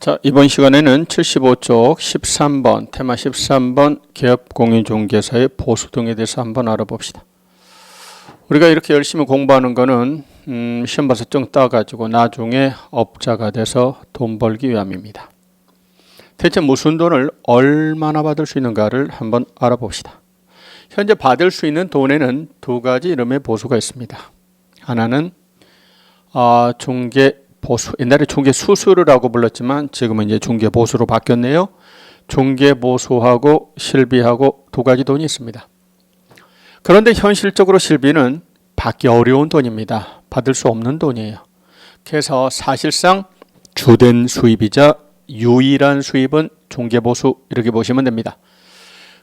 자, 이번 시간에는 75쪽 13번, 테마 13번 기업공인중개사의 보수 등에 대해서 한번 알아봅시다. 우리가 이렇게 열심히 공부하는 거는 시험 봐서 증 따가지고 나중에 업자가 돼서 돈 벌기 위함입니다. 대체 무슨 돈을 얼마나 받을 수 있는가를 한번 알아봅시다. 현재 받을 수 있는 돈에는 두 가지 이름의 보수가 있습니다. 하나는 중개 보수, 옛날에 중개 수수료라고 불렀지만 지금은 이제 중개 보수로 바뀌었네요. 중개 보수하고 실비하고 두 가지 돈이 있습니다. 그런데 현실적으로 실비는 받기 어려운 돈입니다. 받을 수 없는 돈이에요. 그래서 사실상 주된 수입이자 유일한 수입은 중개 보수 이렇게 보시면 됩니다.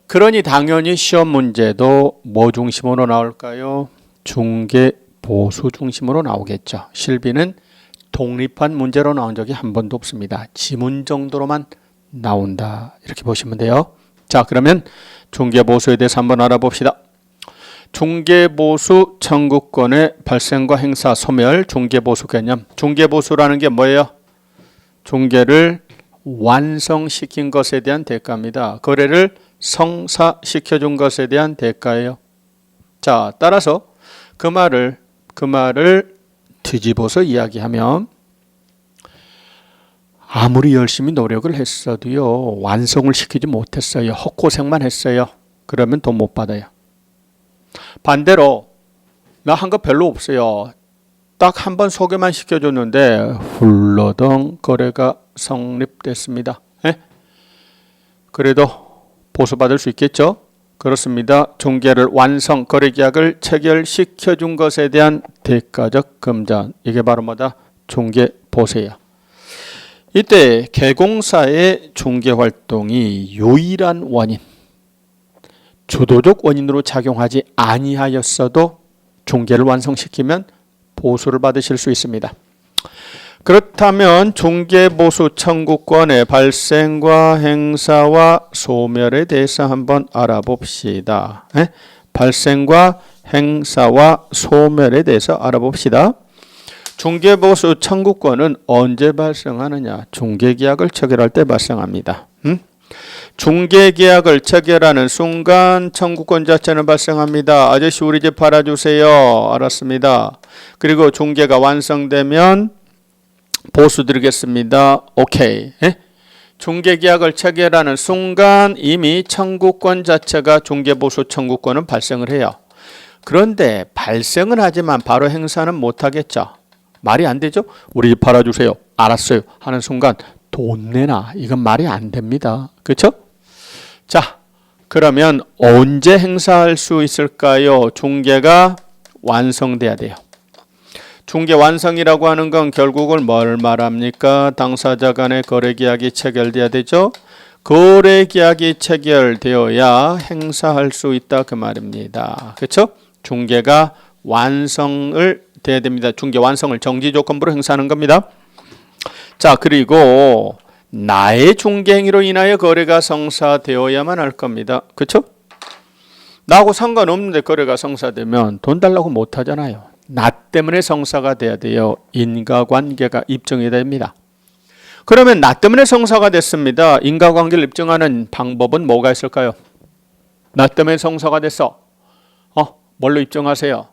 그러니 당연히 시험 문제도 뭐 중심으로 나올까요? 중개 보수 중심으로 나오겠죠. 실비는 독립한 문제로 나온 적이 한 번도 없습니다. 지문 정도로만 나온다. 이렇게 보시면 돼요. 자, 그러면 중개보수에 대해서 한번 알아봅시다. 중개보수 청구권의 발생과 행사, 소멸, 중개보수 개념. 중개보수라는 게 뭐예요? 중개를 완성시킨 것에 대한 대가입니다. 거래를 성사시켜준 것에 대한 대가예요. 자, 따라서 그 말을 뒤집어서 이야기하면 아무리 열심히 노력을 했어도요 완성을 시키지 못했어요. 헛고생만 했어요. 그러면 돈 못 받아요. 반대로 나 한 거 별로 없어요. 딱 한 번 소개만 시켜줬는데 훌러덩 거래가 성립됐습니다. 그래도 보수받을 수 있겠죠? 그렇습니다. 중개를 완성, 거래계약을 체결시켜 준 것에 대한 대가적 금전. 이게 바로 뭐다? 중개보수예요. 이때 개공사의 중개활동이 유일한 원인, 주도적 원인으로 작용하지 아니하였어도 중개를 완성시키면 보수를 받으실 수 있습니다. 그렇다면 중개보수 청구권의 발생과 행사와 소멸에 대해서 한번 알아봅시다. 발생과 행사와 소멸에 대해서 알아봅시다. 중개보수 청구권은 언제 발생하느냐? 중개계약을 체결할 때 발생합니다. 중개계약을 체결하는 순간 청구권 자체는 발생합니다. 아저씨 우리 집 팔아주세요. 알았습니다. 그리고 중개가 완성되면 보수 드리겠습니다. 오케이. 중개계약을 체결하는 순간 이미 청구권 자체가 중개보수 청구권은 발생을 해요. 그런데 발생은 하지만 바로 행사는 못하겠죠. 말이 안 되죠? 우리 집 팔아주세요. 알았어요. 하는 순간 돈 내놔. 이건 말이 안 됩니다. 그렇죠? 자, 그러면 언제 행사할 수 있을까요? 중개가 완성돼야 돼요. 중개 완성이라고 하는 건 결국은 뭘 말합니까? 당사자 간의 거래계약이 체결돼야 되죠. 거래계약이 체결되어야 행사할 수 있다 그 말입니다. 그렇죠? 중개가 완성을 돼야 됩니다. 중개 완성을 정지조건부로 행사하는 겁니다. 자, 그리고 나의 중개 행위로 인하여 거래가 성사되어야만 할 겁니다. 그렇죠? 나하고 상관없는데 거래가 성사되면 돈 달라고 못 하잖아요. 나 때문에 성사가 돼야 돼요. 인과관계가 입증이 됩니다. 그러면 나 때문에 성사가 됐습니다. 인과관계를 입증하는 방법은 뭐가 있을까요? 나 때문에 성사가 됐어. 뭘로 입증하세요?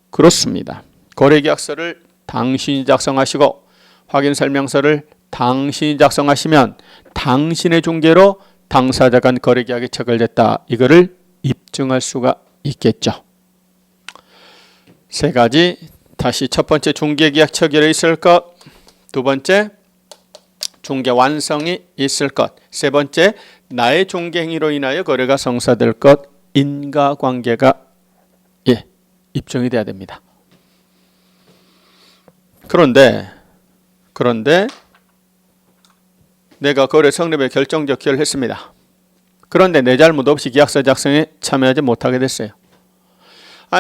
그렇습니다. 거래계약서를 당신이 작성하시고 확인설명서를 당신이 작성하시면 당신의 중개로 당사자 간 거래계약이 체결됐다. 이거를 입증할 수가 있겠죠. 세 가지. 다시 첫 번째 중개계약 체결이 있을 것, 두 번째 중개 완성이 있을 것, 세 번째 나의 중개 행위로 인하여 거래가 성사될 것, 인과관계가 입증이 돼야 됩니다. 그런데 내가 거래 성립에 결정적 기여를 했습니다. 그런데 내 잘못 없이 계약서 작성에 참여하지 못하게 됐어요.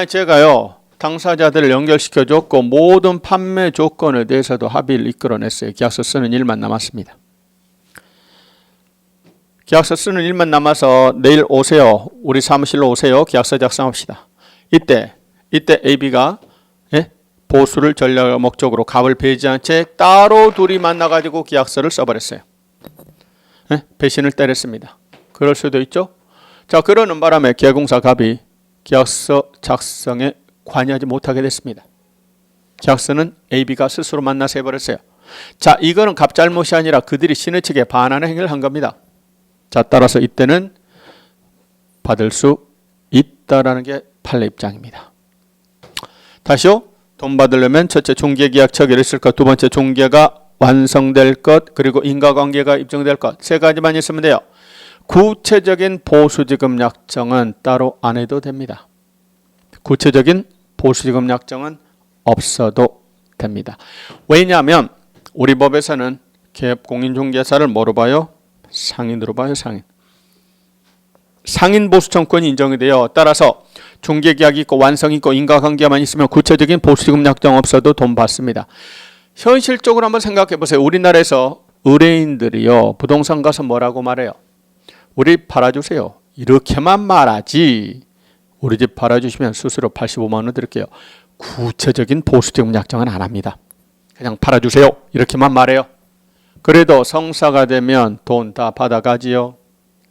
제가요 당사자들을 연결시켜줬고 모든 판매 조건에 대해서도 합의를 이끌어냈어요. 계약서 쓰는 일만 남았습니다. 계약서 쓰는 일만 남아서 내일 오세요. 우리 사무실로 오세요. 계약서 작성합시다. 이때 AB가 보수를 전략 목적으로 값을 배제한 채 따로 둘이 만나가지고 계약서를 써버렸어요. 배신을 때렸습니다. 그럴 수도 있죠. 자, 그러는 바람에 계약공사 갑이 계약서 작성에 관여하지 못하게 됐습니다. 계약서는 AB가 스스로 만나서 해버렸어요. 자, 이거는 갑 잘못이 아니라 그들이 신의 측에 반하는 행위를 한 겁니다. 자, 따라서 이때는 받을 수 있다라는 게 판례 입장입니다. 다시요. 돈 받으려면 첫째 중개계약 체결이 있을 것, 두 번째 중개가 완성될 것, 그리고 인과관계가 입증될 것, 세 가지만 있으면 돼요. 구체적인 보수지급 약정은 따로 안 해도 됩니다. 구체적인 보수지급 약정은 없어도 됩니다. 왜냐하면 우리 법에서는 개업공인중개사를 뭐로 봐요? 상인으로 봐요. 상인. 상인 보수청권이 인정이 돼요. 따라서 중개계약이 있고 완성이 있고 인과관계만 있으면 구체적인 보수지급 약정 없어도 돈 받습니다. 현실적으로 한번 생각해 보세요. 우리나라에서 의뢰인들이요, 부동산 가서 뭐라고 말해요? 우리 팔아주세요. 이렇게만 말하지. 우리 집 팔아주시면 수수료 85만 원 드릴게요. 구체적인 보수지급 약정은 안 합니다. 그냥 팔아주세요. 이렇게만 말해요. 그래도 성사가 되면 돈 다 받아가지요.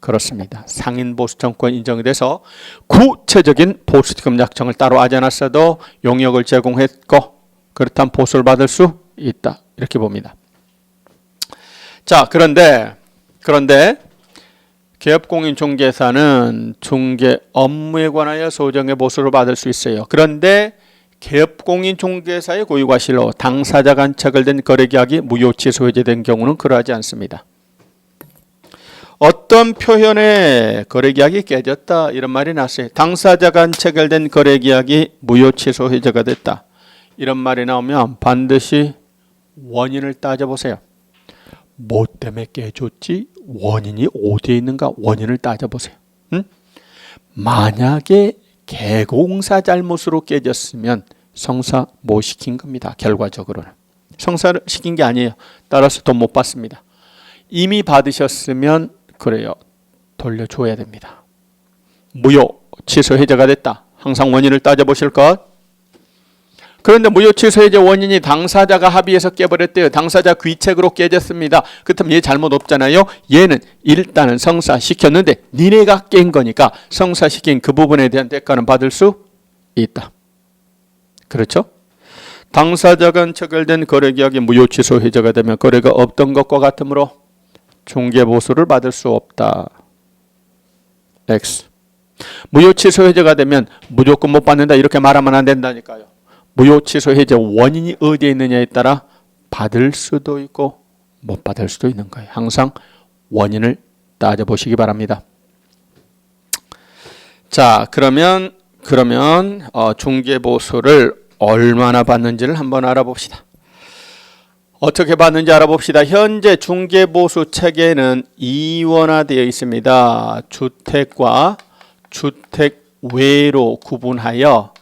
그렇습니다. 상인 보수청권 인정이 돼서 구체적인 보수지급 약정을 따로 하지 않았어도 용역을 제공했고 그렇다면 보수를 받을 수 있다. 이렇게 봅니다. 자, 그런데 개업공인중개사는 중개 업무에 관하여 소정의 보수를 받을 수 있어요. 그런데 개업공인중개사의 고유과실로 당사자 간 체결된 거래계약이 무효 취소 해제된 경우는 그러하지 않습니다. 어떤 표현에 거래계약이 깨졌다 이런 말이 났어요. 당사자 간 체결된 거래계약이 무효 취소 해제가 됐다. 이런 말이 나오면 반드시 원인을 따져보세요. 뭐 때문에 깨졌지? 원인이 어디에 있는가? 원인을 따져보세요. 만약에 개공사 잘못으로 깨졌으면 성사 못 시킨 겁니다. 결과적으로는. 성사를 시킨 게 아니에요. 따라서 돈 못 받습니다. 이미 받으셨으면 그래요. 돌려줘야 됩니다. 무효 취소 해제가 됐다. 항상 원인을 따져보실 것. 그런데 무효 취소 해제 원인이 당사자가 합의해서 깨버렸대요. 당사자 귀책으로 깨졌습니다. 그렇다면 얘 잘못 없잖아요. 얘는 일단은 성사시켰는데 니네가 깬 거니까 성사시킨 그 부분에 대한 대가는 받을 수 있다. 그렇죠? 당사자 간 체결된 거래계약이 무효 취소 해제가 되면 거래가 없던 것과 같으므로 중개보수를 받을 수 없다. X. 무효 취소 해제가 되면 무조건 못 받는다 이렇게 말하면 안 된다니까요. 무효 취소 해제 원인이 어디에 있느냐에 따라 받을 수도 있고 못 받을 수도 있는 거예요. 항상 원인을 따져보시기 바랍니다. 자, 그러면 중개보수를 얼마나 받는지를 한번 알아봅시다. 어떻게 받는지 알아봅시다. 현재 중개보수 체계는 이원화되어 있습니다. 주택과 주택 외로 구분하여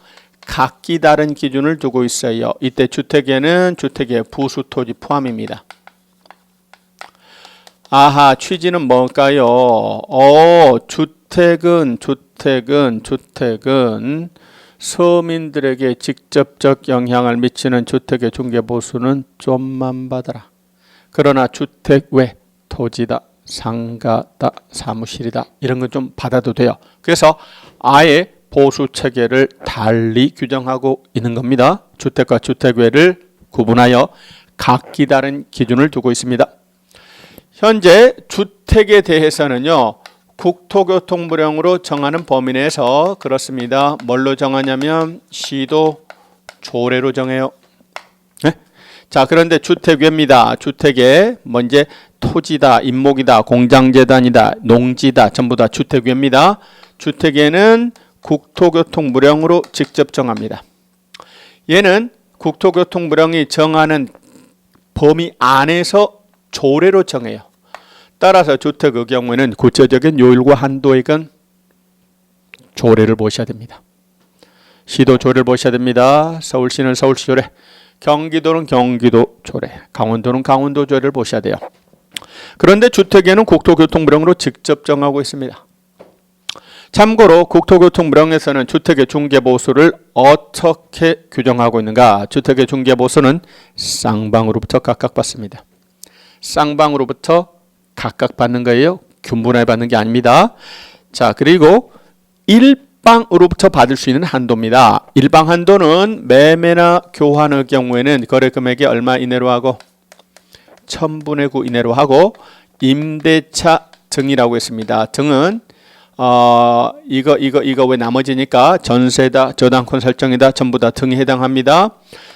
각기 다른 기준을 두고 있어요. 이때 주택에는 주택의 부수토지 포함입니다. 아하, 취지는 뭘까요? 주택은 서민들에게 직접적 영향을 미치는 주택의 중개보수는 좀만 받아라. 그러나 주택 외 토지다, 상가다, 사무실이다 이런 건 좀 받아도 돼요. 그래서 아예 보수 체계를 달리 규정하고 있는 겁니다. 주택과 주택 외를 구분하여 각기 다른 기준을 두고 있습니다. 현재 주택에 대해서는요. 국토교통부령으로 정하는 범위 내에서 그렇습니다. 뭘로 정하냐면 시도 조례로 정해요. 네? 자, 그런데 주택외입니다. 주택에 먼저 토지다, 임목이다, 공장재단이다, 농지다 전부 다 주택외입니다. 주택에는 국토교통부령으로 직접 정합니다. 얘는 국토교통부령이 정하는 범위 안에서 조례로 정해요. 따라서 주택의 경우에는 구체적인 요일과 한도액은 조례를 보셔야 됩니다. 시도 조례를 보셔야 됩니다. 서울시는 서울시 조례, 경기도는 경기도 조례, 강원도는 강원도 조례를 보셔야 돼요. 그런데 주택에는 국토교통부령으로 직접 정하고 있습니다. 참고로 국토교통부령에서는 주택의 중개보수를 어떻게 규정하고 있는가? 주택의 중개보수는 쌍방으로부터 각각 받습니다. 쌍방으로부터 각각 받는 거예요. 균분하게 받는 게 아닙니다. 자, 그리고 일방으로부터 받을 수 있는 한도입니다. 일방 한도는 매매나 교환의 경우에는 거래 금액이 얼마 이내로 하고 1000분의 9 이내로 하고 임대차 등이라고 했습니다. 등은 이거 왜 나머지니까 전세다, 저당권 설정이다, 전부 다 등에 해당합니다.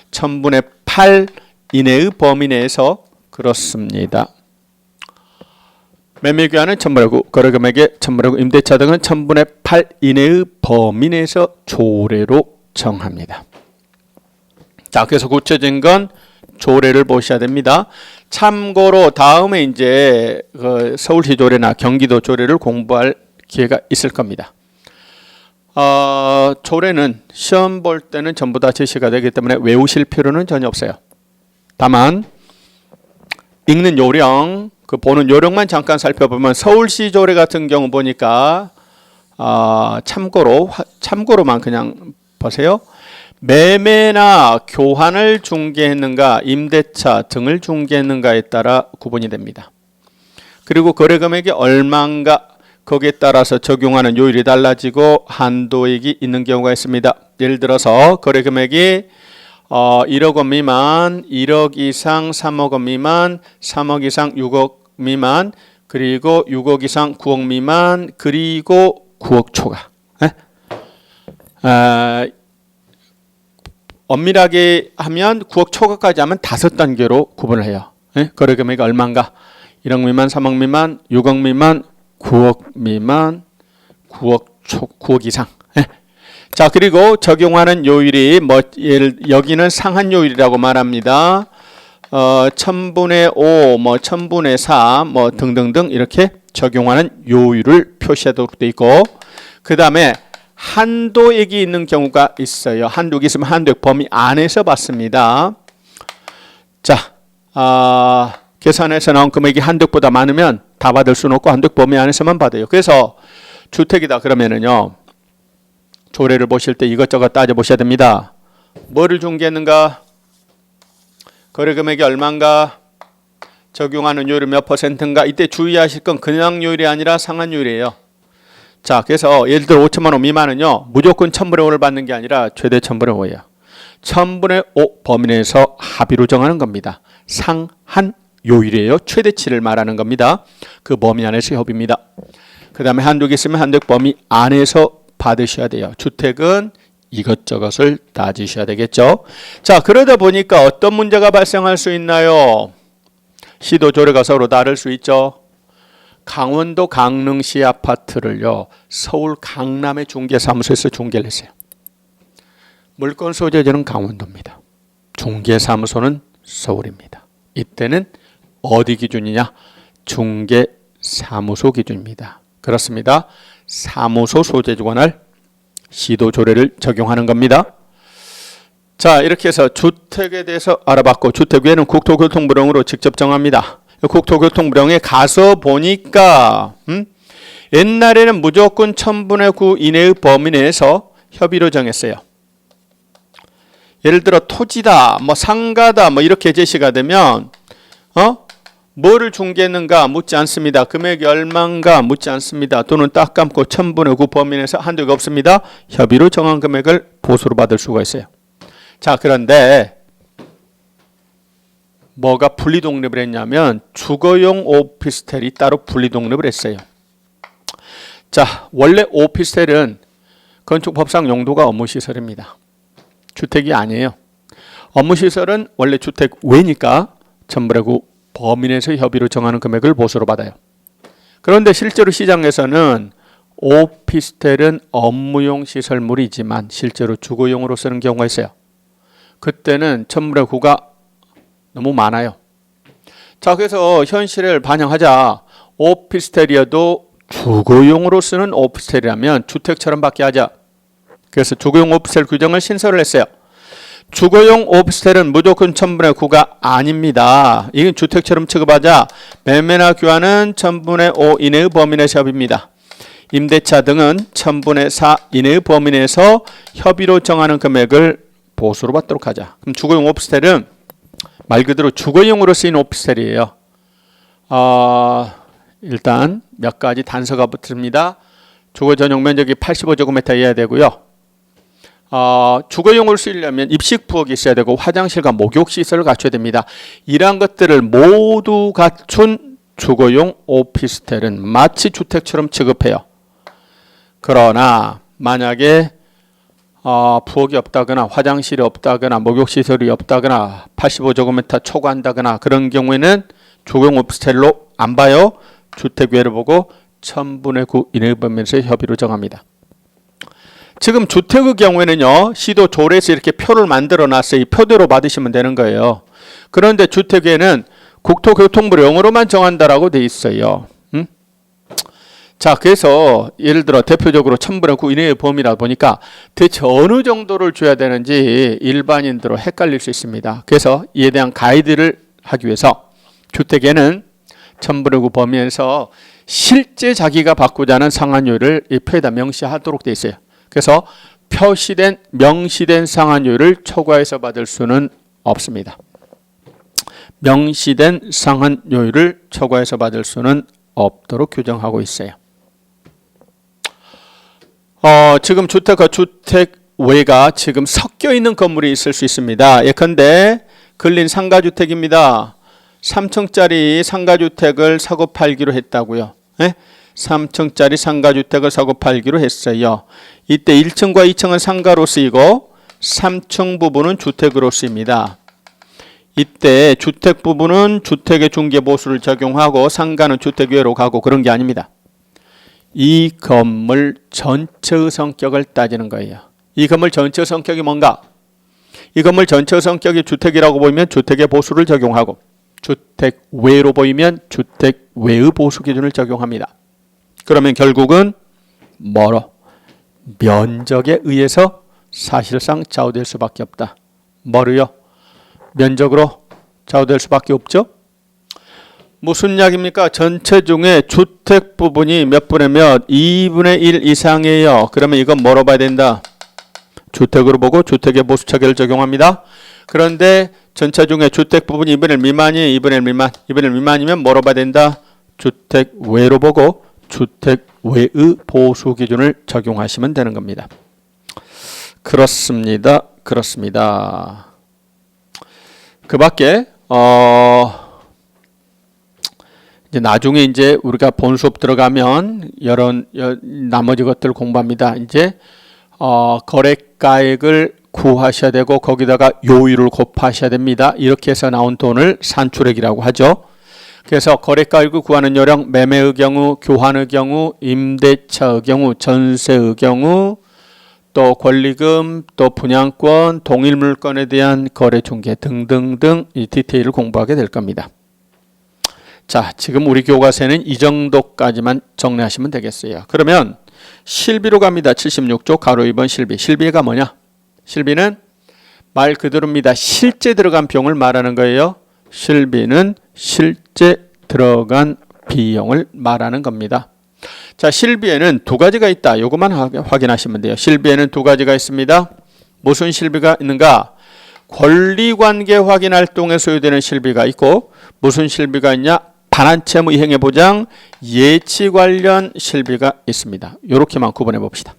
1000분의 8 이내의 범위 내에서 그렇습니다. 매매교환은 1000분의 9, 거래금액의 1000분의 9, 임대차 등은 1000분의 8 이내의 범위 내에서 조례로 정합니다. 자, 그래서 구체적인 건 조례를 보셔야 됩니다. 참고로 다음에 이제 서울시 조례나 경기도 조례를 공부할 기회가 있을 겁니다. 조례는 시험 볼 때는 전부 다 제시가 되기 때문에 외우실 필요는 전혀 없어요. 다만 읽는 요령, 그 보는 요령만 잠깐 살펴보면 서울시 조례 같은 경우 보니까 참고로만 그냥 보세요. 매매나 교환을 중개했는가, 임대차 등을 중개했는가에 따라 구분이 됩니다. 그리고 거래 금액이 얼마인가 거기에 따라서 적용하는 요율이 달라지고 한도액이 있는 경우가 있습니다. 예를 들어서 거래 금액이 1억 원 미만, 1억 이상 3억 원 미만, 3억 이상 6억 미만, 그리고 6억 이상 9억 미만, 그리고 9억 초과. 엄밀하게 하면 9억 초과까지 하면 5단계로 구분을 해요. 거래 금액이 얼마인가? 1억 미만, 3억 미만, 6억 미만, 9억 미만, 9억 이상. 자, 그리고 적용하는 요율이 여기는 상한 요율이라고 말합니다. 1000분의 5, 1000분의 4, 등등등 이렇게 적용하는 요율을 표시하도록 되어 있고, 그 다음에 한도액이 있는 경우가 있어요. 한도액이 있으면 한도액 범위 안에서 받습니다. 자, 계산해서 나온 금액이 한도액보다 많으면 다 받을 수는 없고 한도액 범위 안에서만 받아요. 그래서 주택이다 그러면은요, 조례를 보실 때 이것저것 따져보셔야 됩니다. 뭐를 중개했는가? 거래 금액이 얼마인가? 적용하는 요율이 몇 %인가? 이때 주의하실 건 그냥 요율이 아니라 상한 요율이에요. 자, 그래서 예를 들어 5천만 원 미만은요, 무조건 1000분의 5를 받는 게 아니라 최대 1000분의 5예요. 1000분의 5 범위 내에서 합의로 정하는 겁니다. 상한 요율이에요. 최대치를 말하는 겁니다. 그 범위 안에서 협의입니다. 그 다음에 한도가 있으면 한도액 범위 안에서 받으셔야 돼요. 주택은 이것저것을 따지셔야 되겠죠. 자, 그러다 보니까 어떤 문제가 발생할 수 있나요? 시도 조례가 서로 다를 수 있죠. 강원도 강릉시 아파트를요, 서울 강남의 중개사무소에서 중개를 했어요. 물건 소재지는 강원도입니다. 중개사무소는 서울입니다. 이때는 어디 기준이냐? 중개사무소 기준입니다. 그렇습니다. 사무소 소재주관할 시도 조례를 적용하는 겁니다. 자, 이렇게 해서 주택에 대해서 알아봤고, 주택 외에는 국토교통부령으로 직접 정합니다. 국토교통부령에 가서 보니까 옛날에는 무조건 1000분의 9 이내의 범위 내에서 협의로 정했어요. 예를 들어 토지다, 상가다, 이렇게 제시가 되면 뭐를 중개했는가 묻지 않습니다. 금액이 얼마인가 묻지 않습니다. 돈은 딱 감고 1000분의 9 범위 내에서 한도가 없습니다. 협의로 정한 금액을 보수로 받을 수가 있어요. 자, 그런데 뭐가 분리독립을 했냐면 주거용 오피스텔이 따로 분리독립을 했어요. 자, 원래 오피스텔은 건축법상 용도가 업무시설입니다. 주택이 아니에요. 업무시설은 원래 주택 외니까 1000분의 9 범위 내에서 협의로 정하는 금액을 보수로 받아요. 그런데 실제로 시장에서는 오피스텔은 업무용 시설물이지만 실제로 주거용으로 쓰는 경우가 있어요. 그때는 1000분의 9가 너무 많아요. 자, 그래서 현실을 반영하자. 오피스텔이어도 주거용으로 쓰는 오피스텔이라면 주택처럼 받게 하자. 그래서 주거용 오피스텔 규정을 신설을 했어요. 주거용 오피스텔은 무조건 1000분의 9가 아닙니다. 이건 주택처럼 취급하자. 매매나 교환은 1000분의 5 이내의 범위 내에서 협의입니다. 임대차 등은 1000분의 4 이내의 범위 내에서 협의로 정하는 금액을 보수로 받도록 하자. 그럼 주거용 오피스텔은 말 그대로 주거용으로 쓰인 오피스텔이에요. 일단 몇 가지 단서가 붙습니다. 주거 전용 면적이 85제곱미터여야 되고요. 주거용으로 쓰이려면 입식 부엌이 있어야 되고 화장실과 목욕 시설을 갖춰야 됩니다. 이러한 것들을 모두 갖춘 주거용 오피스텔은 마치 주택처럼 취급해요. 그러나 만약에 부엌이 없다거나 화장실이 없다거나 목욕시설이 없다거나 85제곱미터 초과한다거나 그런 경우에는 주거용 오피스텔로 안 봐요. 주택외로 보고 1000분의 9 이내 범위에서 협의로 정합니다. 지금 주택의 경우에는요. 시도 조례에서 이렇게 표를 만들어 놨어요. 이 표대로 받으시면 되는 거예요. 그런데 주택에는 국토교통부를 영어로만 정한다라고 돼 있어요. 자, 그래서 예를 들어 대표적으로 1000분의 9 이내의 범위라 보니까 대체 어느 정도를 줘야 되는지 일반인들은 헷갈릴 수 있습니다. 그래서 이에 대한 가이드를 하기 위해서 주택에는 1000분의 9 범위에서 실제 자기가 받고자 하는 상한율을 이 표에다 명시하도록 돼 있어요. 그래서 표시된 명시된 상한율을 초과해서 받을 수는 없습니다. 명시된 상한율을 초과해서 받을 수는 없도록 규정하고 있어요. 지금 주택과 주택 외가 지금 섞여 있는 건물이 있을 수 있습니다. 예컨대 근린 상가주택입니다. 3층짜리 상가주택을 사고 팔기로 했다고요. 3층짜리 상가주택을 사고 팔기로 했어요. 이때 1층과 2층은 상가로 쓰이고 3층 부분은 주택으로 쓰입니다. 이때 주택 부분은 주택의 중개보수를 적용하고 상가는 주택외로 가고 그런 게 아닙니다. 이 건물 전체의 성격을 따지는 거예요. 이 건물 전체의 성격이 뭔가? 이 건물 전체의 성격이 주택이라고 보이면 주택의 보수를 적용하고 주택 외로 보이면 주택 외의 보수 기준을 적용합니다. 그러면 결국은 뭐로? 면적에 의해서 사실상 좌우될 수밖에 없다. 뭐로요? 면적으로 좌우될 수밖에 없죠. 무슨 이야기입니까? 전체 중에 주택 부분이 몇 분의 몇? 2분의 1 이상이에요. 그러면 이건 뭐로 봐야 된다? 주택으로 보고 주택의 보수 체계를 적용합니다. 그런데 전체 중에 주택 부분이 2분의 1 미만이에요. 2분의 1 미만. 2분의 1 미만이면 뭐로 봐야 된다? 주택 외로 보고 주택 외의 보수 기준을 적용하시면 되는 겁니다. 그렇습니다. 그렇습니다. 그 밖에 이제 나중에 이제 우리가 본 수업 들어가면 이런 나머지 것들 공부합니다. 이제 거래가액을 구하셔야 되고 거기다가 요율을 곱하셔야 됩니다. 이렇게 해서 나온 돈을 산출액이라고 하죠. 그래서 거래가액을 구하는 요령, 매매의 경우, 교환의 경우, 임대차의 경우, 전세의 경우, 또 권리금, 또 분양권, 동일 물건에 대한 거래 중개 등등등 이 디테일을 공부하게 될 겁니다. 자, 지금 우리 교과서에는 이 정도까지만 정리하시면 되겠어요. 그러면 실비로 갑니다. 76조 가로 2번 실비. 실비가 뭐냐? 실비는 말 그대로입니다. 실제 들어간 비용을 말하는 거예요. 실비는 실제 들어간 비용을 말하는 겁니다. 자, 실비에는 두 가지가 있다. 이것만 확인하시면 돼요. 실비에는 두 가지가 있습니다. 무슨 실비가 있는가? 권리관계 확인 활동에 소요되는 실비가 있고 무슨 실비가 있냐? 반환채무 이행의 보장, 예치 관련 실비가 있습니다. 이렇게만 구분해 봅시다.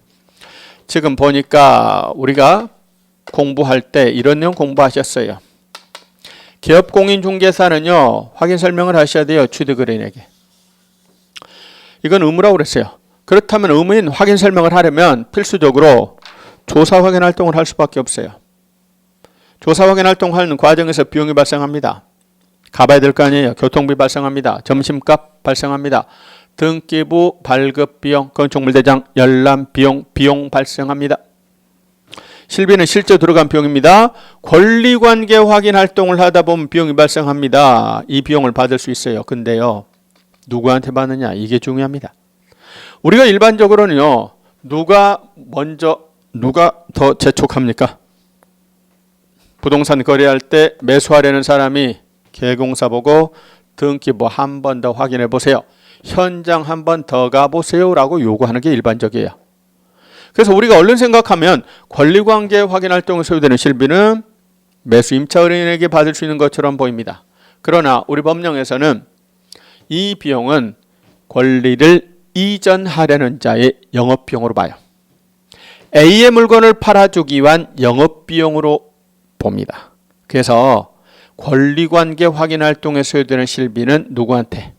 지금 보니까 우리가 공부할 때 이런 내용 공부하셨어요. 기업공인중개사는요. 확인 설명을 하셔야 돼요. 취득의뢰인에게. 이건 의무라고 그랬어요. 그렇다면 의무인 확인 설명을 하려면 필수적으로 조사 확인 활동을 할 수밖에 없어요. 조사 확인 활동하는 과정에서 비용이 발생합니다. 가봐야 될 거 아니에요. 교통비 발생합니다. 점심값 발생합니다. 등기부 발급비용, 건축물대장 열람비용, 비용 발생합니다. 실비는 실제 들어간 비용입니다. 권리관계 확인 활동을 하다 보면 비용이 발생합니다. 이 비용을 받을 수 있어요. 근데요. 누구한테 받느냐? 이게 중요합니다. 우리가 일반적으로는요. 누가 더 재촉합니까? 부동산 거래할 때 매수하려는 사람이 개공사 보고 등기부 한 번 더 확인해 보세요. 현장 한 번 더 가보세요 라고 요구하는 게 일반적이에요. 그래서 우리가 얼른 생각하면 권리관계 확인 활동에 소요되는 실비는 매수 임차 의뢰인에게 받을 수 있는 것처럼 보입니다. 그러나 우리 법령에서는 이 비용은 권리를 이전하려는 자의 영업비용으로 봐요. A의 물건을 팔아주기 위한 영업비용으로 봅니다. 그래서 권리관계 확인 활동에 소요되는 실비는 누구한테?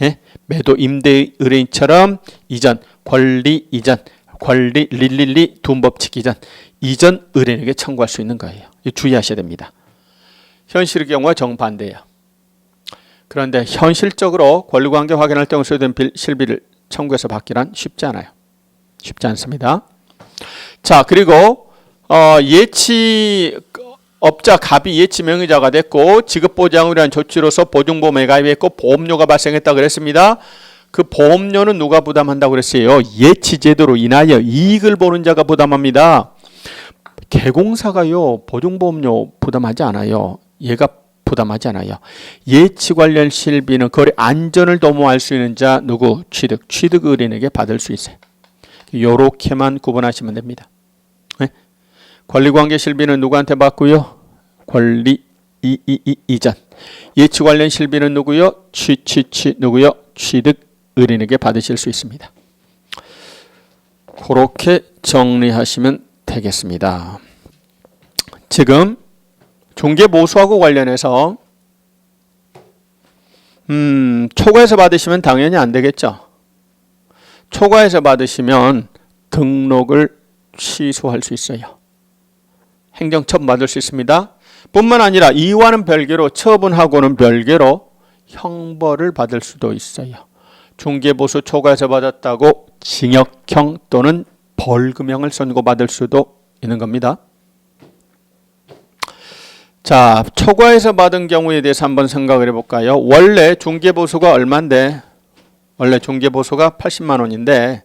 예? 매도 임대 의뢰인처럼 이전, 권리 이전, 권리 릴릴리 둔법칙 이전 의뢰인에게 청구할 수 있는 거예요. 주의하셔야 됩니다. 현실의 경우와 정반대예요. 그런데 현실적으로 권리관계 확인 활동에 소요된 실비를 청구해서 받기란 쉽지 않아요. 쉽지 않습니다. 자, 그리고 예치업자 갑이 예치 명의자가 됐고 지급보장을 위한 조치로서 보증보험에 가입했고 보험료가 발생했다 그랬습니다. 그 보험료는 누가 부담한다고 그랬어요? 예치제도로 인하여 이익을 보는 자가 부담합니다. 개공사가요 보증보험료 부담하지 않아요. 얘가 부담하지 않아요. 예치 관련 실비는 거래 안전을 도모할 수 있는 자 누구? 취득 의뢰인에게 받을 수 있어요. 요렇게만 구분하시면 됩니다. 네? 권리관계 실비는 누구한테 받고요? 권리 이전. 예치 관련 실비는 누구요? 누구요? 취득 의뢰인에게 받으실 수 있습니다. 그렇게 정리하시면 되겠습니다. 지금 중개보수하고 관련해서 초과해서 받으시면 당연히 안 되겠죠. 초과해서 받으시면 등록을 취소할 수 있어요. 행정처분 받을 수 있습니다. 뿐만 아니라 이와는 별개로 처분하고는 별개로 형벌을 받을 수도 있어요. 중개보수 초과해서 받았다고 징역형 또는 벌금형을 선고받을 수도 있는 겁니다. 자, 초과해서 받은 경우에 대해서 한번 생각을 해볼까요? 원래 중개보수가 얼마인데? 원래 중개보수가 80만 원인데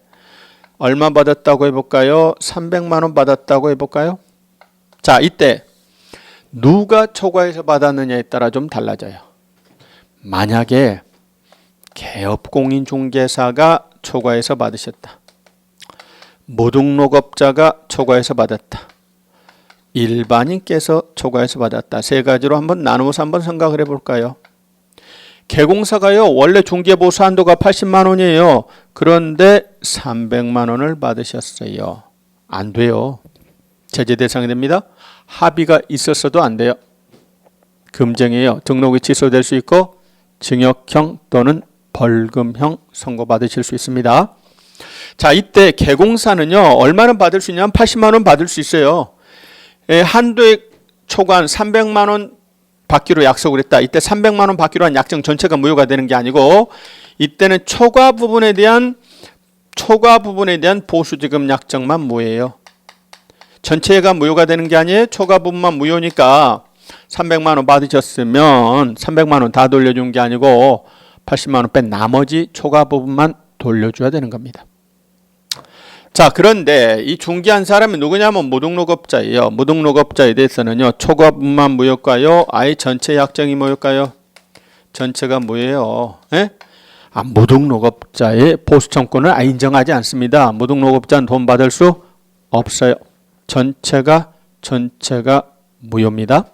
얼마 받았다고 해볼까요? 300만 원 받았다고 해볼까요? 자, 이때 누가 초과해서 받았느냐에 따라 좀 달라져요. 만약에 개업공인중개사가 초과해서 받으셨다. 무등록업자가 초과해서 받았다. 일반인께서 초과해서 받았다. 세 가지로 한번 나누어서 한번 생각을 해볼까요? 개공사가요. 원래 중개보수 한도가 80만 원이에요. 그런데 300만 원을 받으셨어요. 안 돼요. 제재 대상이 됩니다. 합의가 있었어도 안 돼요. 금정이에요. 등록이 취소될 수 있고 징역형 또는 벌금형 선고받으실 수 있습니다. 자, 이때 개공사는요. 얼마나 받을 수 있냐면 80만 원 받을 수 있어요. 한도액 초과한 300만 원 받기로 약속을 했다. 이때 300만 원 받기로 한 약정 전체가 무효가 되는 게 아니고 이때는 초과 부분에 대한 보수지급 약정만 무효예요. 전체가 무효가 되는 게 아니에요. 초과 부분만 무효니까 300만 원 받으셨으면 300만 원 다 돌려준 게 아니고 80만 원 뺀 나머지 초과 부분만 돌려줘야 되는 겁니다. 자, 그런데 이 중개한 사람이 누구냐면 무등록업자예요. 무등록업자에 대해서는요. 초과 부분만 무효일까요? 아예 전체 약정이 무효일까요? 전체가 무효예요. 예? 무등록업자의 보수청구는 인정하지 않습니다. 무등록업자는 돈 받을 수 없어요. 전체가 무효입니다.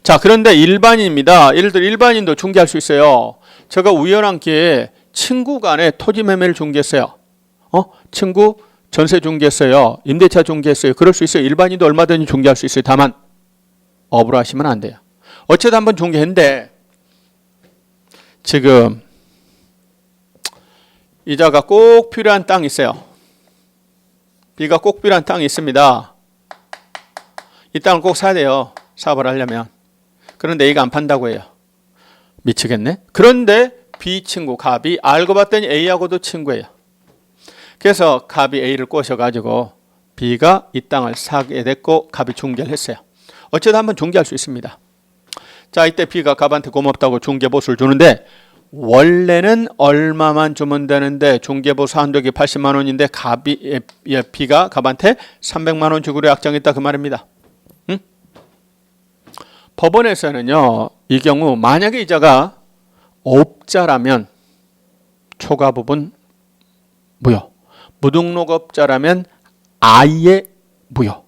자, 그런데 일반인입니다. 예를 들어 일반인도 중개할 수 있어요. 제가 우연한 기회에 친구 간에 토지 매매를 중개했어요. 친구 전세 중개했어요. 임대차 중개했어요. 그럴 수 있어요. 일반인도 얼마든지 중개할 수 있어요. 다만 업으로 하시면 안 돼요. 어쨌든 한번 중개했는데 지금 이자가 꼭 필요한 땅이 있어요. B가 꼭 필요한 땅이 있습니다. 이 땅을 꼭 사야 돼요. 사업을 하려면. 그런데 A가 안 판다고 해요. 미치겠네. 그런데 B 친구 갑이 알고 봤더니 A하고도 친구예요. 그래서 갑이 A를 꼬셔가지고 B가 이 땅을 사게 됐고 갑이 중개를 했어요. 어쩌다 한번 중개할 수 있습니다. 자, 이때 B가 갑한테 고맙다고 중개보수를 주는데 원래는 얼마만 주면 되는데 중개보수 한도액이 80만 원인데 B가 갑한테 300만 원 주기로 약정했다 그 말입니다. 응? 법원에서는요. 이 경우 만약에 이자가 업자라면 초과 부분 무효. 무등록업자라면 아예 무효.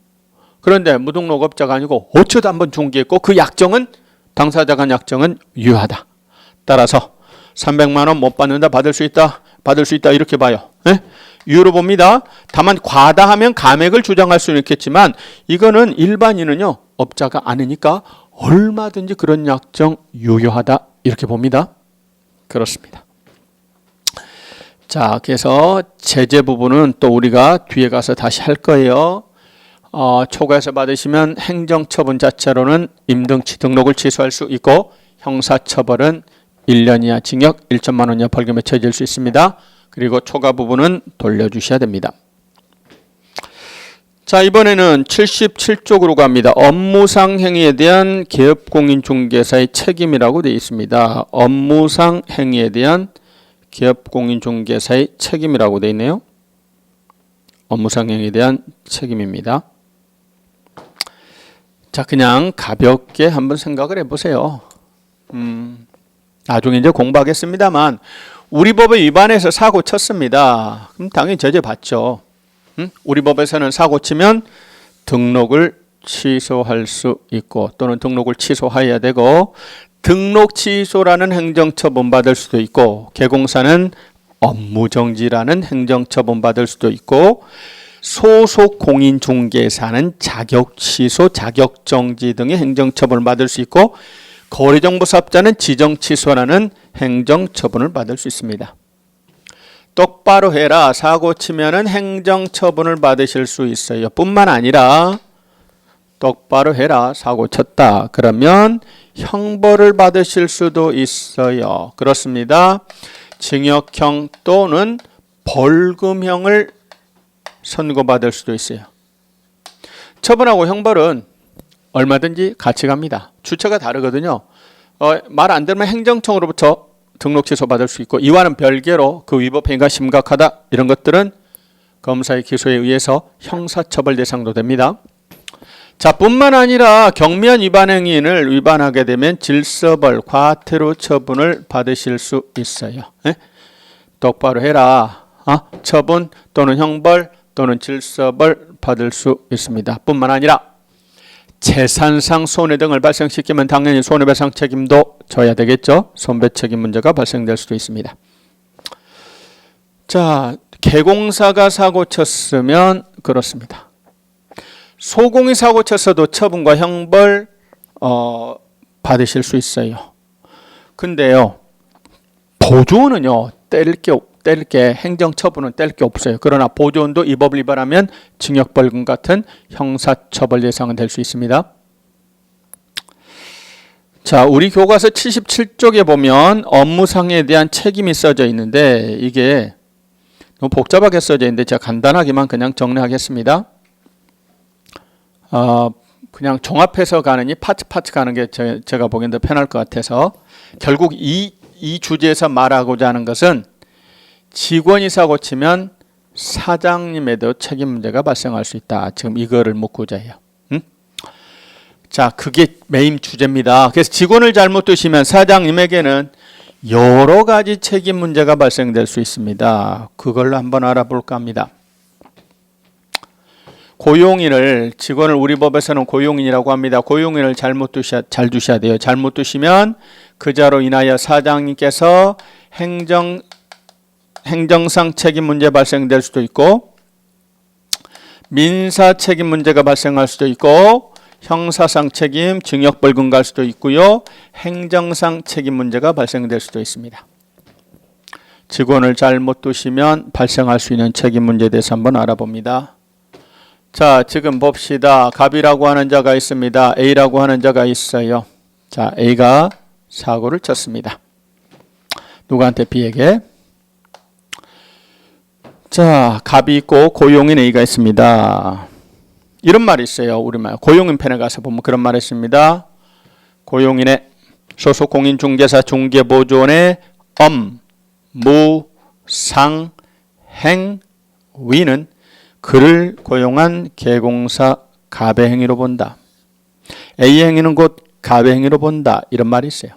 그런데 무등록업자가 아니고 어쩌다 한번 중개했고 그 약정은 당사자 간 약정은 유효하다. 따라서 300만 원 못 받는다, 받을 수 있다, 받을 수 있다 이렇게 봐요. 예? 유효로 봅니다. 다만 과다하면 감액을 주장할 수는 있겠지만 이거는 일반인은요 업자가 아니니까 얼마든지 그런 약정 유효하다 이렇게 봅니다. 그렇습니다. 자, 그래서 제재 부분은 또 우리가 뒤에 가서 다시 할 거예요. 초과해서 받으시면 행정처분 자체로는 임등치 등록을 취소할 수 있고 형사처벌은 1년 이하 징역 1천만 원 이하 벌금에 처해질 수 있습니다. 그리고 초과 부분은 돌려주셔야 됩니다. 자, 이번에는 77쪽으로 갑니다. 업무상 행위에 대한 기업공인중개사의 책임이라고 되어 있습니다. 업무상 행위에 대한 기업공인중개사의 책임이라고 되어 있네요. 업무상 행위에 대한 책임입니다. 자, 그냥 가볍게 한번 생각을 해보세요. 나중에 이제 공부하겠습니다만 우리 법에 위반해서 사고 쳤습니다. 그럼 당연히 제재 받죠. 우리 법에서는 사고 치면 등록을 취소할 수 있고 또는 등록을 취소해야 되고 등록 취소라는 행정처분 받을 수도 있고 개공사는 업무정지라는 행정처분 받을 수도 있고 소속 공인중개사는 자격 취소, 자격 정지 등의 행정처분을 받을 수 있고 거래정보사업자는 지정 취소라는 행정처분을 받을 수 있습니다. 똑바로 해라. 사고 치면은 행정처분을 받으실 수 있어요. 뿐만 아니라 똑바로 해라. 사고 쳤다. 그러면 형벌을 받으실 수도 있어요. 그렇습니다. 징역형 또는 벌금형을 선고받을 수도 있어요. 처분하고 형벌은 얼마든지 같이 갑니다. 주체가 다르거든요. 말 안 들으면 행정청으로부터 등록 취소 받을 수 있고 이와는 별개로 그 위법 행위가 심각하다 이런 것들은 검사의 기소에 의해서 형사처벌 대상도 됩니다. 자, 뿐만 아니라 경미한 위반 행위를 위반하게 되면 질서벌, 과태료 처분을 받으실 수 있어요. 예? 똑바로 해라. 처분 또는 형벌 또는 질서벌 받을 수 있습니다. 뿐만 아니라 재산상 손해 등을 발생시키면 당연히 손해배상 책임도 져야 되겠죠. 손배 책임 문제가 발생될 수도 있습니다. 자, 개공사가 사고 쳤으면 그렇습니다. 소공이 사고 쳤어도 처분과 형벌 받으실 수 있어요. 근데요, 보조원은요 뗄 게 행정처분은 뗄 게 없어요. 그러나 보조원도 이 법을 위반하면 징역벌금 같은 형사처벌 대상은 될 수 있습니다. 자, 우리 교과서 77쪽에 보면 업무상에 대한 책임이 써져 있는데 이게 너무 복잡하게 써져 있는데 제가 간단하게만 그냥 정리하겠습니다. 그냥 종합해서 가는 이 파트 가는 게 제가 보기엔 더 편할 것 같아서 결국 이 주제에서 말하고자 하는 것은 직원이 사고 치면 사장님에도 책임 문제가 발생할 수 있다. 지금 이거를 묻고자 해요. 자, 그게 메인 주제입니다. 그래서 직원을 잘못 두시면 사장님에게는 여러 가지 책임 문제가 발생될 수 있습니다. 그걸로 한번 알아볼까 합니다. 고용인을, 직원을 우리 법에서는 고용인이라고 합니다. 고용인을 잘 두셔야 돼요. 잘못 두시면 그자로 인하여 사장님께서 행정상 책임 문제 발생될 수도 있고 민사 책임 문제가 발생할 수도 있고 형사상 책임, 징역벌금 갈 수도 있고요. 행정상 책임 문제가 발생될 수도 있습니다. 직원을 잘못 두시면 발생할 수 있는 책임 문제에 대해서 한번 알아봅니다. 자, 지금 봅시다. 갑이라고 하는 자가 있습니다. A라고 하는 자가 있어요. 자, A가 사고를 쳤습니다. 누구한테? B에게. 자, 갑이 있고 고용인 A가 있습니다. 이런 말이 있어요. 우리말 고용인 편에 가서 보면 그런 말이 있습니다. 고용인의 소속 공인중개사 중개보조원의 업무상 행위는 그를 고용한 개공사 갑의 행위로 본다. A 행위는 곧 갑의 행위로 본다. 이런 말이 있어요.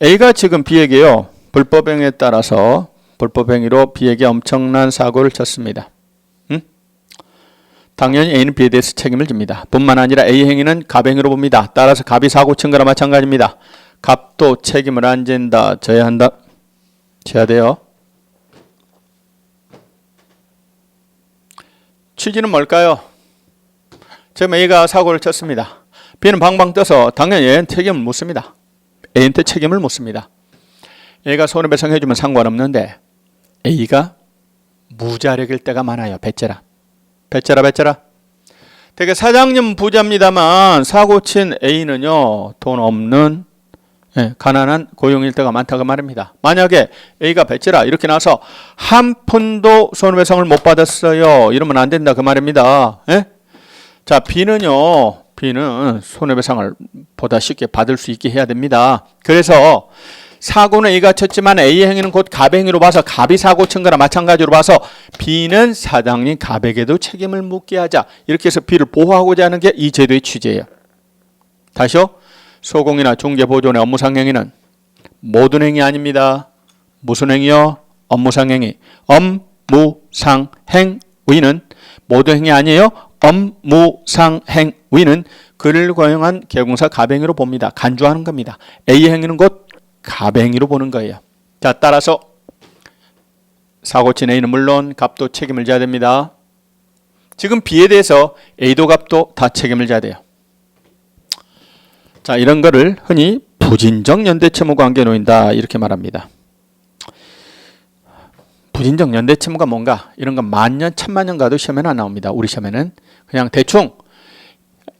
A가 지금 B에게요. 불법 행위에 따라서 불법 행위로 B에게 엄청난 사고를 쳤습니다. 당연히 A는 B에 대해서 책임을 집니다. 뿐만 아니라 A 행위는 갑 행위로 봅니다. 따라서 갑이 사고 친 거나 마찬가지입니다. 갑도 책임을 안 진다. 져야 한다. 져야 돼요. 취지는 뭘까요? 지금 A가 사고를 쳤습니다. B는 방방 떠서 당연히 A한테 책임을 묻습니다. A한테 책임을 묻습니다. A가 손해배상해주면 상관없는데 A가 무자력일 때가 많아요. 배째라. 되게 사장님 부자입니다만 사고 친 A는요. 돈 없는 가난한 고용일 때가 많다고 말입니다. 만약에 A가 배째라 이렇게 나서 한 푼도 손해배상을 못 받았어요. 이러면 안 된다 그 말입니다. 자, B는 손해배상을 보다 쉽게 받을 수 있게 해야 됩니다. 그래서 사고는 A가 쳤지만 A의 행위는 곧 갑의 행위로 봐서 갑이 사고 친 거나 마찬가지로 봐서 B는 사장님 갑에게도 책임을 묻게 하자. 이렇게 해서 B를 보호하고자 하는 게 이 제도의 취지예요. 다시요. 소공이나 중개보존의 업무상행위는 모든 행위 아닙니다. 무슨 행위요? 업무상행위. 업무상행위는 모든 행위 아니에요. 업무상행위는 그를 고용한 개공사 갑행위로 봅니다. 간주하는 겁니다. A의 행위는 곧 갑행위로 보는 거예요. 자, 따라서 사고친 A는 물론 갑도 책임을 져야 됩니다. 지금 B에 대해서 A도 갑도 다 책임을 져야 돼요. 자, 이런 거를 흔히 부진적 연대채무 관계에 놓인다 이렇게 말합니다. 부진적 연대채무가 뭔가 이런 건 만년 천만년 가도 시험에는 안 나옵니다. 우리 시험에는 그냥 대충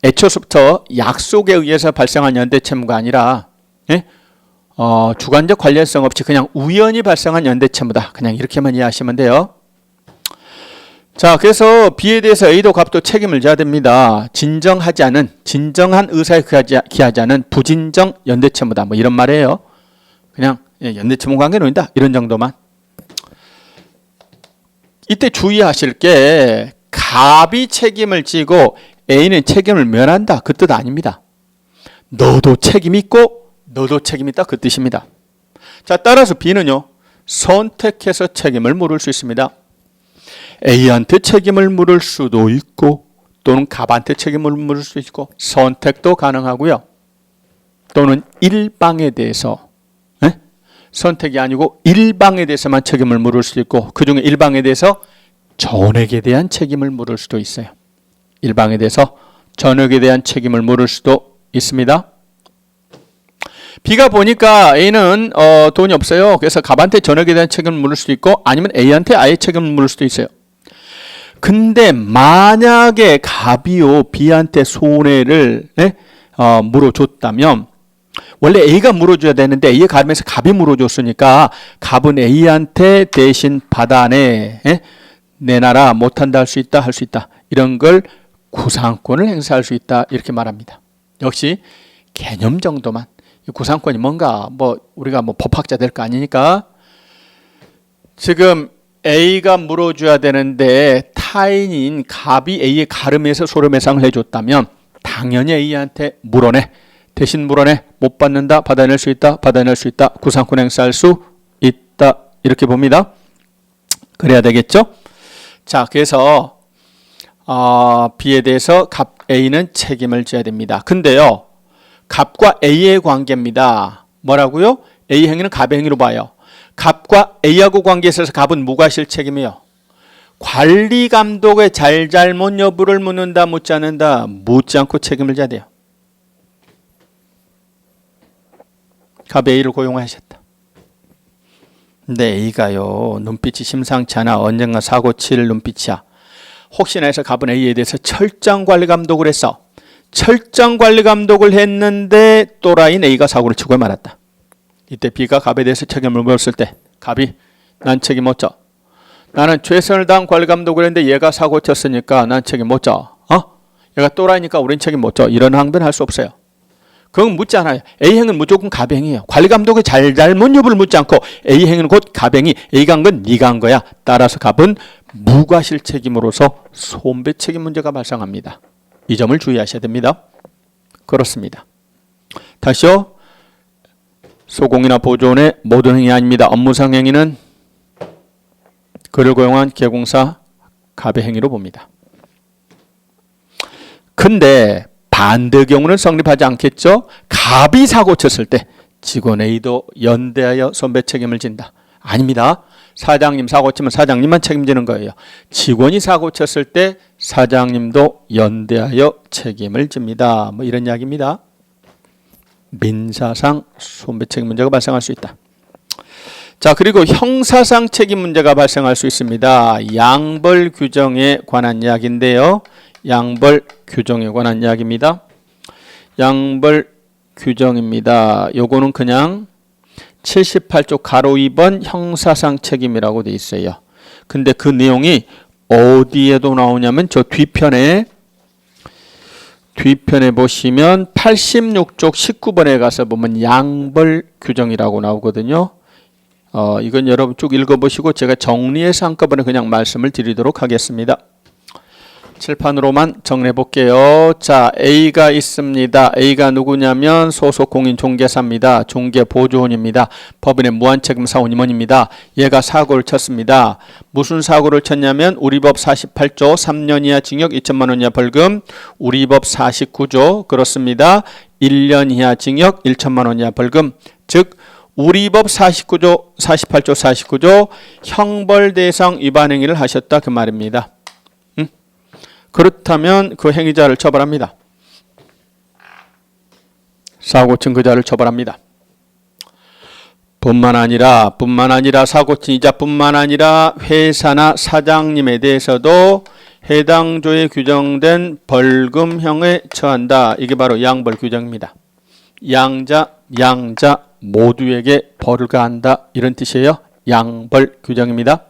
애초부터 약속에 의해서 발생한 연대채무가 아니라 주관적 관련성 없이 그냥 우연히 발생한 연대채무다. 그냥 이렇게만 이해하시면 돼요. 자, 그래서 B에 대해서 A도 갑도 책임을 져야 됩니다. 진정한 의사에 기하지 않은 부진정 연대채무다. 뭐 이런 말이에요. 그냥 연대채무 관계에 놓인다. 이런 정도만. 이때 주의하실 게 갑이 책임을 지고 A는 책임을 면한다. 그 뜻 아닙니다. 너도 책임 있고 너도 책임 있다. 그 뜻입니다. 자, 따라서 B는요. 선택해서 책임을 물을 수 있습니다. A한테 책임을 물을 수도 있고 또는 갑한테 책임을 물을 수 있고 선택도 가능하고요. 또는 일방에 대해서 선택이 아니고 일방에 대해서만 책임을 물을 수 있고 그중에 일방에 대해서 전액에 대한 책임을 물을 수도 있어요. 일방에 대해서 전액에 대한 책임을 물을 수도 있습니다. B가 보니까 A는 돈이 없어요. 그래서 갑한테 전액에 대한 책임을 물을 수도 있고 아니면 A한테 아예 책임을 물을 수도 있어요. 근데 만약에 갑이요 B한테 손해를 물어줬다면 원래 A가 물어줘야 되는데 A의 가름에서 갑이 물어줬으니까 갑은 A한테 대신 받아내 내놔라 못한다 할 수 있다 이런 걸 구상권을 행사할 수 있다 이렇게 말합니다. 역시 개념 정도만. 구상권이 뭔가 우리가 법학자 될 거 아니니까 지금 A가 물어줘야 되는데 타인인 갑이 A의 가름에서 손해배상을 해줬다면 당연히 A한테 대신 물어내 못 받는다 받아낼 수 있다 구상권 행사할 수 있다 이렇게 봅니다. 그래야 되겠죠? 자, 그래서 B에 대해서 갑 A는 책임을 져야 됩니다. 근데요 갑과 A의 관계입니다. 뭐라고요? A 행위는 갑의 행위로 봐요. 갑과 A하고 관계에 있어서 갑은 무과실 책임이에요. 관리 감독의 잘잘못 여부를 묻는다 묻지 않는다 묻지 않고 책임을 져야 돼요. 갑 A를 고용하셨다. 근데 A가요 눈빛이 심상치 않아. 언젠가 사고 칠 눈빛이야. 혹시나 해서 갑은 A에 대해서 철저한 관리 감독을 했어. 철저한 관리 감독을 했는데 또라이인 A가 사고를 치고 말았다. 이때 B가 갑에 대해서 책임을 물었을 때 갑이 난 책임 못 져. 나는 최선을 다한 관리 감독을 했는데 얘가 사고 쳤으니까 난 책임 못 져. 얘가 또라이니까 우린 책임 못 져. 이런 항변을 할 수 없어요. 그건 묻지 않아요. A 행은 무조건 갑 행이에요. 관리 감독의 잘잘못 여부를 묻지 않고 A 행은 곧 갑 행이 A가 한 건 네가 한 거야. 따라서 갑은 무과실 책임으로서 손배 책임 문제가 발생합니다. 이 점을 주의하셔야 됩니다. 그렇습니다. 다시요. 소공이나 보존의 모든 행위 아닙니다. 업무상 행위는 그를 고용한 개공사 갑의 행위로 봅니다. 근데 반대 경우는 성립하지 않겠죠. 갑이 사고 쳤을 때 직원 A도 연대하여 손배 책임을 진다. 아닙니다. 사장님 사고 치면 사장님만 책임지는 거예요. 직원이 사고 쳤을 때 사장님도 연대하여 책임을 집니다. 뭐 이런 이야기입니다. 민사상 손배 책임 문제가 발생할 수 있다. 자, 그리고 형사상 책임 문제가 발생할 수 있습니다. 양벌 규정에 관한 이야기인데요. 양벌 규정에 관한 이야기입니다. 양벌 규정입니다. 요거는 그냥 78조 가로 2번 형사상 책임이라고 돼 있어요. 근데 그 내용이 어디에도 나오냐면 저 뒤편에 보시면 86쪽 19번에 가서 보면 양벌 규정이라고 나오거든요. 이건 여러분 쭉 읽어보시고 제가 정리해서 한꺼번에 그냥 말씀을 드리도록 하겠습니다. 칠판으로만 정리해 볼게요. 자, A가 있습니다. A가 누구냐면 소속 공인 중개사입니다. 중개보조원입니다. 법인의 무한책임 사원 임원입니다. 얘가 사고를 쳤습니다. 무슨 사고를 쳤냐면 우리 법 48조 3년 이하 징역 2천만 원 이하 벌금, 우리 법 49조 그렇습니다. 1년 이하 징역 1천만 원 이하 벌금, 즉 우리 법 48조 49조 형벌 대상 위반 행위를 하셨다 그 말입니다. 그렇다면 그 행위자를 처벌합니다. 사고 친 그자를 처벌합니다. 뿐만 아니라 사고 친 이자뿐만 아니라 회사나 사장님에 대해서도 해당 조에 규정된 벌금형에 처한다. 이게 바로 양벌 규정입니다. 양자 모두에게 벌을 가한다. 이런 뜻이에요. 양벌 규정입니다.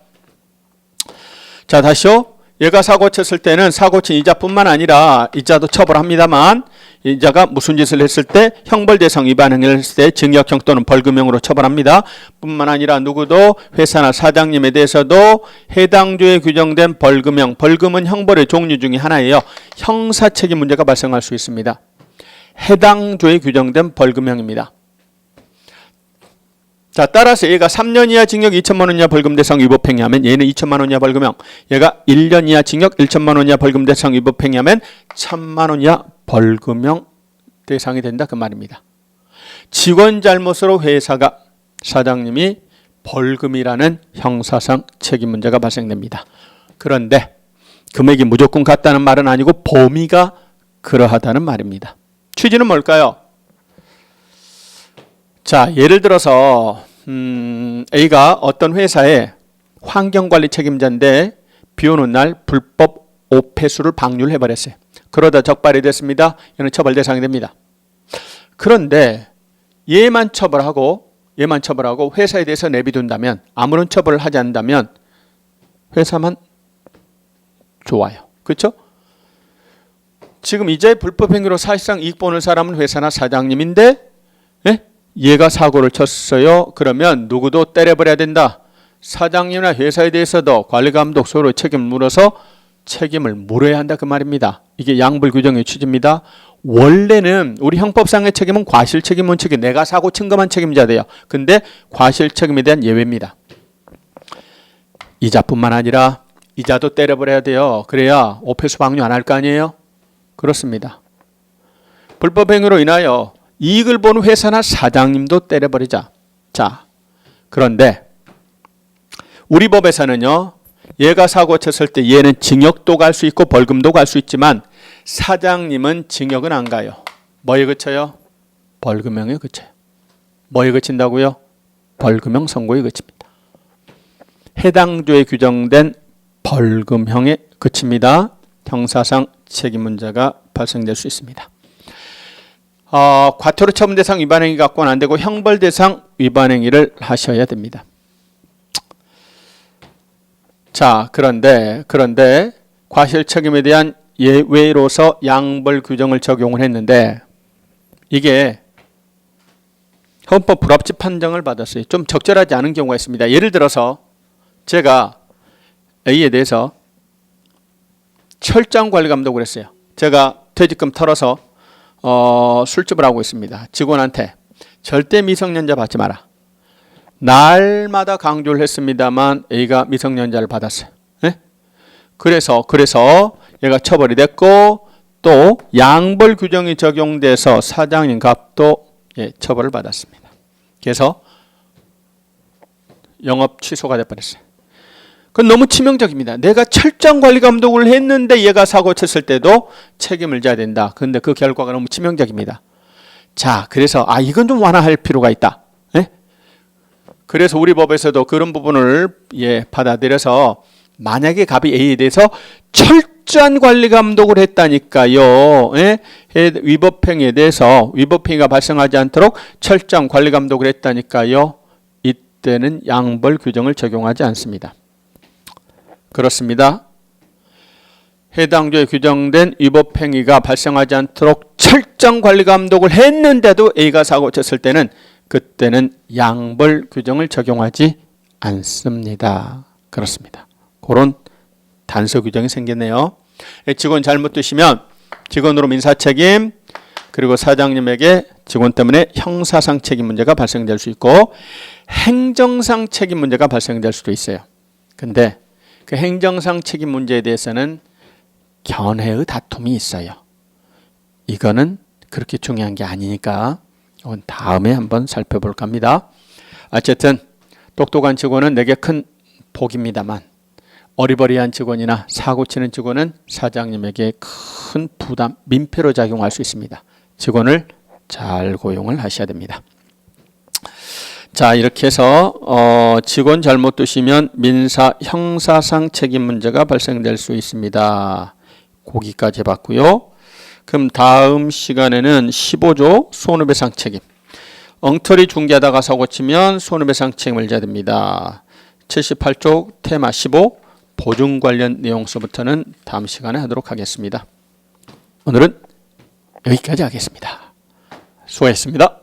자, 다시요. 얘가 사고 쳤을 때는 사고 친 이자뿐만 아니라 이자도 처벌합니다만 이자가 무슨 짓을 했을 때 형벌 대상 위반 행위를 했을 때 징역형 또는 벌금형으로 처벌합니다. 뿐만 아니라 누구도 회사나 사장님에 대해서도 해당 조에 규정된 벌금형, 벌금은 형벌의 종류 중에 하나예요. 형사책임 문제가 발생할 수 있습니다. 해당 조에 규정된 벌금형입니다. 자, 따라서 얘가 3년 이하 징역 2천만 원 이하 벌금 대상 위법행위하면 얘는 2천만 원 이하 벌금형, 얘가 1년 이하 징역 1천만 원 이하 벌금 대상 위법행위하면 1천만 원 이하 벌금형 대상이 된다 그 말입니다. 직원 잘못으로 회사가 사장님이 벌금이라는 형사상 책임 문제가 발생됩니다. 그런데 금액이 무조건 같다는 말은 아니고 범위가 그러하다는 말입니다. 취지는 뭘까요? 자, 예를 들어서 A가 어떤 회사의 환경관리 책임자인데 비 오는 날 불법 오폐수를 방류를 해버렸어요. 그러다 적발이 됐습니다. 얘는 처벌 대상이 됩니다. 그런데 얘만 처벌하고 회사에 대해서 내비둔다면, 아무런 처벌을 하지 않는다면 회사만 좋아요. 그렇죠? 지금 이자의 불법 행위로 사실상 이익 보는 사람은 회사나 사장님인데 얘가 사고를 쳤어요. 그러면 누구도 때려버려야 된다. 사장님이나 회사에 대해서도 관리감독 서로 책임을 물어서 책임을 물어야 한다 그 말입니다. 이게 양벌 규정의 취지입니다. 원래는 우리 형법상의 책임은 과실책임 원칙이 내가 사고 친 것만 책임져야 돼요. 근데 과실책임에 대한 예외입니다. 이자뿐만 아니라 이자도 때려버려야 돼요. 그래야 오폐수 방류 안 할 거 아니에요? 그렇습니다. 불법 행위로 인하여 이익을 보는 회사나 사장님도 때려버리자. 자, 그런데 우리 법에서는요, 얘가 사고 쳤을 때 얘는 징역도 갈 수 있고 벌금도 갈 수 있지만 사장님은 징역은 안 가요. 뭐에 그쳐요? 벌금형에 그쳐요. 뭐에 그친다고요? 벌금형 선고에 그칩니다. 해당 조에 규정된 벌금형에 그칩니다. 형사상 책임 문제가 발생될 수 있습니다. 과태료 처분 대상 위반 행위 갖고는 안 되고 형벌 대상 위반 행위를 하셔야 됩니다. 자, 그런데 과실 책임에 대한 예외로서 양벌 규정을 적용을 했는데 이게 헌법 불합치 판정을 받았어요. 좀 적절하지 않은 경우가 있습니다. 예를 들어서 제가 A에 대해서 철저한 관리 감독을 했어요. 제가 퇴직금 털어서 술집을 하고 있습니다. 직원한테 절대 미성년자 받지 마라. 날마다 강조를 했습니다만 A가 미성년자를 받았어요. 네? 그래서 얘가 처벌이 됐고 또 양벌 규정이 적용돼서 사장님 값도 처벌을 받았습니다. 그래서 영업 취소가 돼버렸어요. 그건 너무 치명적입니다. 내가 철저한 관리 감독을 했는데 얘가 사고 쳤을 때도 책임을 져야 된다. 그런데 그 결과가 너무 치명적입니다. 자, 그래서 이건 좀 완화할 필요가 있다. 예? 그래서 우리 법에서도 그런 부분을 받아들여서 만약에 갑이 A에 대해서 철저한 관리 감독을 했다니까요. 예? 위법행위에 대해서 위법행위가 발생하지 않도록 철저한 관리 감독을 했다니까요. 이때는 양벌 규정을 적용하지 않습니다. 그렇습니다. 해당 조에 규정된 위법행위가 발생하지 않도록 철저한 관리 감독을 했는데도 A가 사고 쳤을 때는 그때는 양벌 규정을 적용하지 않습니다. 그렇습니다. 그런 단서 규정이 생겼네요. 직원 잘못 두시면 직원으로 민사책임, 그리고 사장님에게 직원 때문에 형사상 책임 문제가 발생될 수 있고 행정상 책임 문제가 발생될 수도 있어요. 근데 그 행정상 책임 문제에 대해서는 견해의 다툼이 있어요. 이거는 그렇게 중요한 게 아니니까 이건 다음에 한번 살펴볼까 합니다. 어쨌든 똑똑한 직원은 내게 큰 복입니다만 어리버리한 직원이나 사고치는 직원은 사장님에게 큰 부담, 민폐로 작용할 수 있습니다. 직원을 잘 고용을 하셔야 됩니다. 자, 이렇게 해서 직원 잘못 두시면 민사, 형사상 책임 문제가 발생될 수 있습니다. 거기까지 봤고요. 그럼 다음 시간에는 15조 손해배상 책임. 엉터리 중개하다가 사고치면 손해배상 책임을 져야 됩니다. 78조 테마 15 보증 관련 내용서부터는 다음 시간에 하도록 하겠습니다. 오늘은 여기까지 하겠습니다. 수고했습니다.